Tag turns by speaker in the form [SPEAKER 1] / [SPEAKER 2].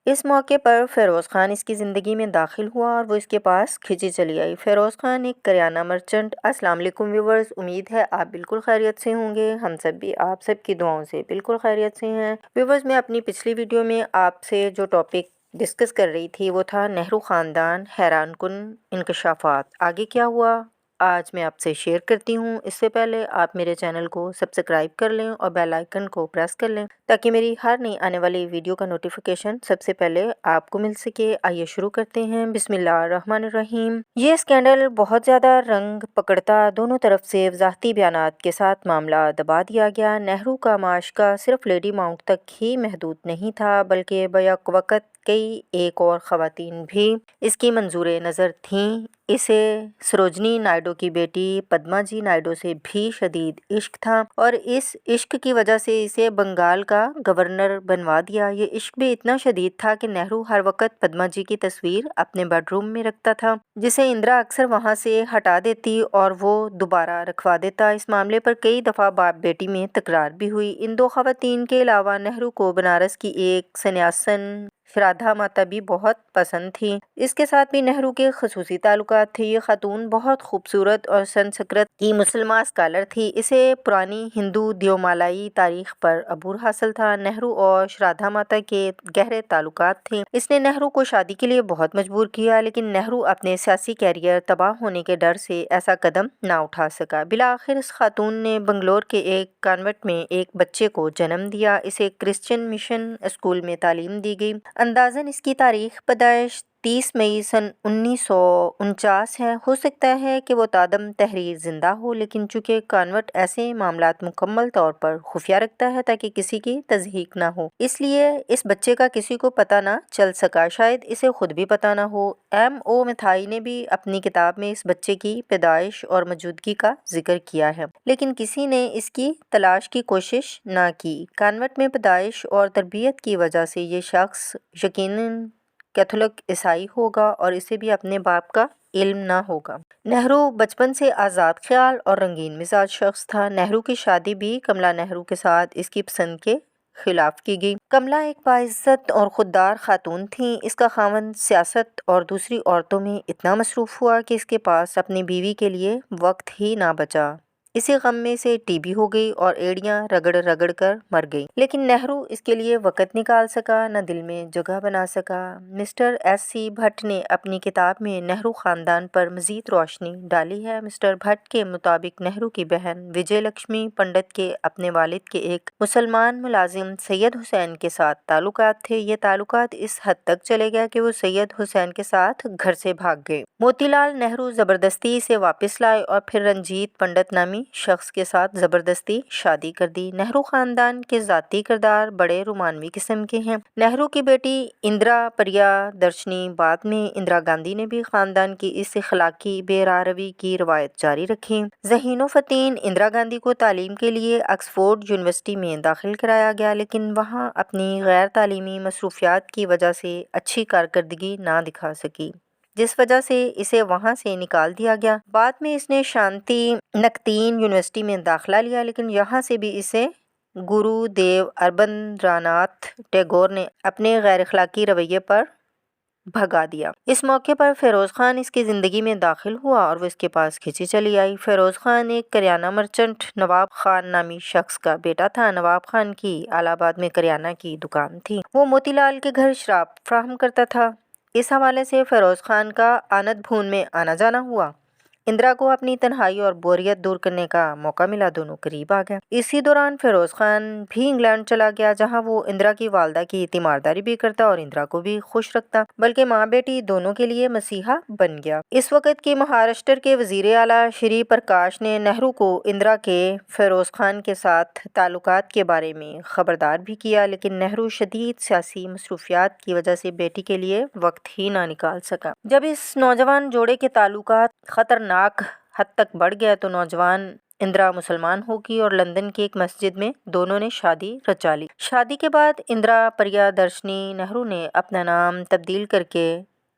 [SPEAKER 1] اس موقع پر فیروز خان اس کی زندگی میں داخل ہوا اور وہ اس کے پاس کھنچی چلی آئی۔ فیروز خان ایک کریانہ مرچنٹ۔ السلام علیکم ویورز، امید ہے آپ بالکل خیریت سے ہوں گے۔ ہم سب بھی آپ سب کی دعاؤں سے بالکل خیریت سے ہیں۔ ویورز، میں اپنی پچھلی ویڈیو میں آپ سے جو ٹاپک ڈسکس کر رہی تھی وہ تھا نہرو خاندان، حیران کن انکشافات۔ آگے کیا ہوا آج میں آپ سے شیئر کرتی ہوں۔ اس سے پہلے آپ میرے چینل کو سبسکرائب کر لیں اور بیل آئیکن کو پریس کر لیں تاکہ میری ہر نئی آنے والی ویڈیو کا نوٹیفیکیشن سب سے پہلے آپ کو مل سکے۔ آئیے شروع کرتے ہیں۔ بسم اللہ الرحمن الرحیم۔ یہ اسکینڈل بہت زیادہ رنگ پکڑتا، دونوں طرف سے وضاحتی بیانات کے ساتھ معاملہ دبا دیا گیا۔ نہرو کا معاشقہ صرف لیڈی ماؤنٹ تک ہی محدود نہیں تھا بلکہ بیک وقت کئی ایک اور خواتین بھی اس کی منظور نظر تھیں۔ اسے سروجنی نائیڈو کی بیٹی پدما جی نائیڈو سے بھی شدید عشق تھا اور اس عشق کی وجہ سے اسے بنگال کا گورنر بنوا دیا۔ یہ عشق بھی اتنا شدید تھا کہ نہرو ہر وقت پدما جی کی تصویر اپنے بیڈ روم میں رکھتا تھا جسے اندرا اکثر وہاں سے ہٹا دیتی اور وہ دوبارہ رکھوا دیتا۔ اس معاملے پر کئی دفعہ باپ بیٹی میں تکرار بھی ہوئی۔ ان دو خواتین کے علاوہ نہرو کو بنارس کی ایک سنیاسن شرادھا ماتا بھی بہت پسند تھی۔ اس کے ساتھ بھی نہرو کے خصوصی تعلقات تھے۔ یہ خاتون بہت خوبصورت اور سنسکرت کی مسلمہ اسکالر تھی۔ اسے پرانی ہندو دیومالائی تاریخ پر عبور حاصل تھا۔ نہرو اور شرادھا ماتا کے گہرے تعلقات تھے۔ اس نے نہرو کو شادی کے لیے بہت مجبور کیا لیکن نہرو اپنے سیاسی کیریئر تباہ ہونے کے ڈر سے ایسا قدم نہ اٹھا سکا۔ بالآخر اس خاتون نے بنگلور کے ایک کانوینٹ میں ایک بچے کو جنم دیا۔ اسے کرسچین مشن اسکول میں تعلیم دی گئی۔ اندازاً اس کی تاریخ پیدائش 30 مئی سن 1949 ہے۔ ہو سکتا ہے کہ وہ تادم تحریر زندہ ہو لیکن چونکہ کانوینٹ ایسے معاملات مکمل طور پر خفیہ رکھتا ہے تاکہ کسی کی تصدیق نہ ہو، اس لیے اس بچے کا کسی کو پتہ نہ چل سکا، شاید اسے خود بھی پتہ نہ ہو۔ ایم او متھائی نے بھی اپنی کتاب میں اس بچے کی پیدائش اور موجودگی کا ذکر کیا ہے لیکن کسی نے اس کی تلاش کی کوشش نہ کی۔ کانوینٹ میں پیدائش اور تربیت کی وجہ سے یہ شخص یقیناً کیتھولک عیسائی ہوگا اور اسے بھی اپنے باپ کا علم نہ ہوگا۔ نہرو بچپن سے آزاد خیال اور رنگین مزاج شخص تھا۔ نہرو کی شادی بھی کملا نہرو کے ساتھ اس کی پسند کے خلاف کی گئی۔ کملا ایک باعزت اور خوددار خاتون تھیں۔ اس کا خاوند سیاست اور دوسری عورتوں میں اتنا مصروف ہوا کہ اس کے پاس اپنی بیوی کے لیے وقت ہی نہ بچا۔ اسی غم میں اسے ٹی بی ہو گئی اور ایڑیاں رگڑ رگڑ کر مر گئی لیکن نہرو اس کے لیے وقت نکال سکا نہ دل میں جگہ بنا سکا۔ مسٹر ایس سی بھٹ نے اپنی کتاب میں نہرو خاندان پر مزید روشنی ڈالی ہے۔ مسٹر بھٹ کے مطابق نہرو کی بہن وجے لکشمی پنڈت کے اپنے والد کے ایک مسلمان ملازم سید حسین کے ساتھ تعلقات تھے۔ یہ تعلقات اس حد تک چلے گئے کہ وہ سید حسین کے ساتھ گھر سے بھاگ گئے۔ موتی لال نہرو زبردستی اسے واپس لائے اور پھر رنجیت پنڈت نامی شخص کے ساتھ زبردستی شادی کر دی۔ نہرو خاندان کے ذاتی کردار بڑے رومانوی قسم کے ہیں۔ نہرو کی بیٹی اندرا پریا درشنی، بعد میں اندرا گاندھی نے بھی خاندان کی اس اخلاقی بے راروی کی روایت جاری رکھی۔ ذہین و فطین اندرا گاندھی کو تعلیم کے لیے آکسفورڈ یونیورسٹی میں داخل کرایا گیا لیکن وہاں اپنی غیر تعلیمی مصروفیات کی وجہ سے اچھی کارکردگی نہ دکھا سکی جس وجہ سے اسے وہاں سے نکال دیا گیا۔ بعد میں اس نے شانتی نکتین یونیورسٹی میں داخلہ لیا لیکن یہاں سے بھی اسے گرو دیو اربندراناتھ ٹیگور نے اپنے غیر اخلاقی رویے پر بھگا دیا۔ اس موقع پر فیروز خان اس کی زندگی میں داخل ہوا اور وہ اس کے پاس کھنچی چلی آئی۔ فیروز خان ایک کریانہ مرچنٹ نواب خان نامی شخص کا بیٹا تھا۔ نواب خان کی الہ آباد میں کریانہ کی دکان تھی۔ وہ موتی لال کے گھر شراب فراہم کرتا تھا۔ اس حوالے سے فیروز خان کا آنت بھون میں آنا جانا ہوا۔ اندرا کو اپنی تنہائی اور بوریت دور کرنے کا موقع ملا، دونوں قریب آ گئے۔ اسی دوران فیروز خان بھی انگلینڈ چلا گیا جہاں وہ اندرا کی والدہ کی تیمارداری بھی کرتا اور اندرا کو بھی خوش رکھتا بلکہ ماں بیٹی دونوں کے لیے مسیحا بن گیا۔ اس وقت کے مہاراشٹر کے وزیر اعلیٰ شری پرکاش نے نہرو کو اندرا کے فیروز خان کے ساتھ تعلقات کے بارے میں خبردار بھی کیا لیکن نہرو شدید سیاسی مصروفیات کی وجہ سے بیٹی کے لیے وقت ہی نہ نکال سکا۔ جب اس نوجوان جوڑے کے تعلقات خطرناک حد تک بڑھ گئے تو نوجوان اندرا مسلمان ہوگی اور لندن کی ایک مسجد میں دونوں نے شادی رچا لی۔ شادی کے بعد اندرا پریا درشنی نہرو نے اپنا نام تبدیل کر کے